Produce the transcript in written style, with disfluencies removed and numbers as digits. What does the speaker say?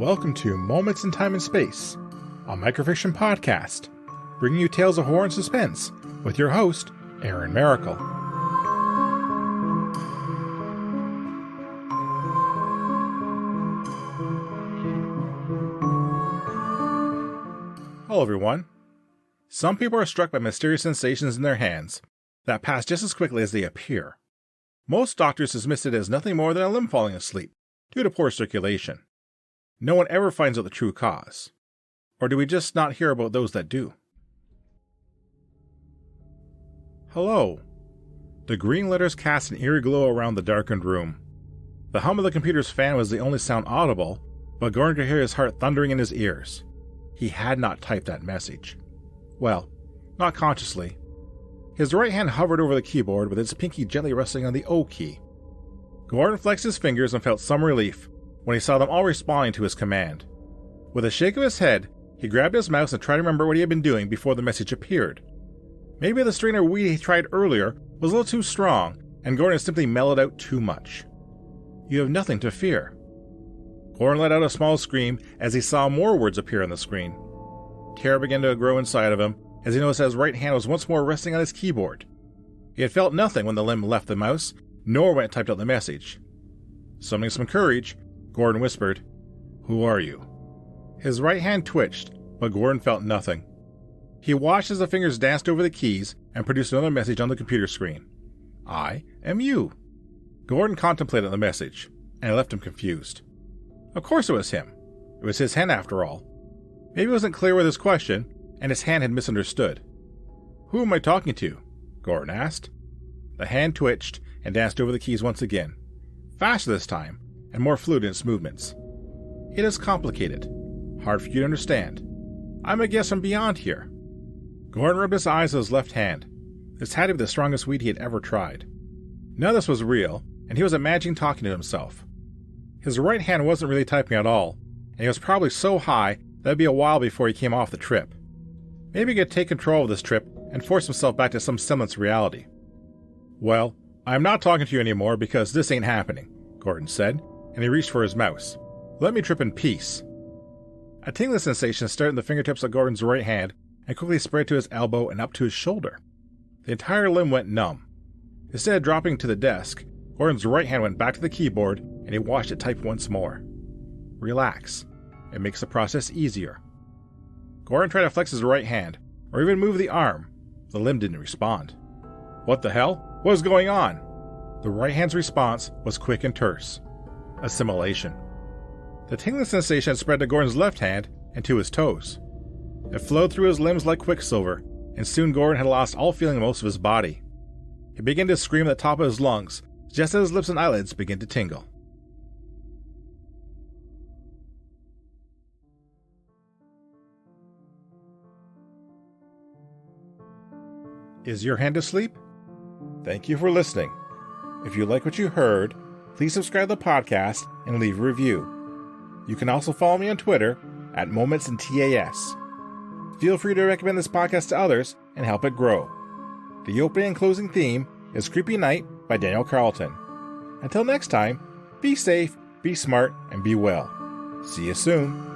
Welcome to Moments in Time and Space, a microfiction podcast, bringing you tales of horror and suspense with your host, Aaron Maracle. Hello everyone. Some people are struck by mysterious sensations in their hands that pass just as quickly as they appear. Most doctors dismiss it as nothing more than a limb falling asleep due to poor circulation. No one ever finds out the true cause. Or do we just not hear about those that do? Hello. The green letters cast an eerie glow around the darkened room. The hum of the computer's fan was the only sound audible, but Gordon could hear his heart thundering in his ears. He had not typed that message. Well, not consciously. His right hand hovered over the keyboard with its pinky gently resting on the O key. Gordon flexed his fingers and felt some relief when he saw them all responding to his command. With a shake of his head, he grabbed his mouse and tried to remember what he had been doing before the message appeared. Maybe the strainer weed he tried earlier was a little too strong, and Gordon had simply mellowed out too much. You have nothing to fear. Gordon let out a small scream as he saw more words appear on the screen. Terror began to grow inside of him as he noticed that his right hand was once more resting on his keyboard. He had felt nothing when the limb left the mouse, nor when it typed out the message. Summoning some courage, Gordon whispered, "Who are you?" His right hand twitched, but Gordon felt nothing. He watched as the fingers danced over the keys and produced another message on the computer screen. "I am you." Gordon contemplated the message, and it left him confused. Of course it was him. It was his hand after all. Maybe he wasn't clear with his question, and his hand had misunderstood. "Who am I talking to?" Gordon asked. The hand twitched and danced over the keys once again, faster this time, and more fluid in its movements. "It is complicated. Hard for you to understand. I'm a guest from beyond here." Gordon rubbed his eyes with his left hand. This had to be the strongest weed he had ever tried. None of this was real, and he was imagining talking to himself. His right hand wasn't really typing at all, and he was probably so high that it'd be a while before he came off the trip. Maybe he could take control of this trip and force himself back to some semblance of reality. "Well, I'm not talking to you anymore because this ain't happening," Gordon said, and he reached for his mouse. "Let me trip in peace." A tingling sensation started in the fingertips of Gordon's right hand and quickly spread to his elbow and up to his shoulder. The entire limb went numb. Instead of dropping to the desk, Gordon's right hand went back to the keyboard and he watched it type once more. Relax. It makes the process easier. Gordon tried to flex his right hand, or even move the arm. The limb didn't respond. What the hell? What was going on? The right hand's response was quick and terse. Assimilation. The tingling sensation spread to Gordon's left hand and to his toes. It flowed through his limbs like quicksilver, and soon Gordon had lost all feeling in most of his body. He began to scream at the top of his lungs, just as his lips and eyelids began to tingle. Is your hand asleep? Thank you for listening. If you like what you heard, please subscribe to the podcast and leave a review. You can also follow me on Twitter at MomentsInTAS. Feel free to recommend this podcast to others and help it grow. The opening and closing theme is Creepy Night by Daniel Carlton. Until next time, be safe, be smart, and be well. See you soon.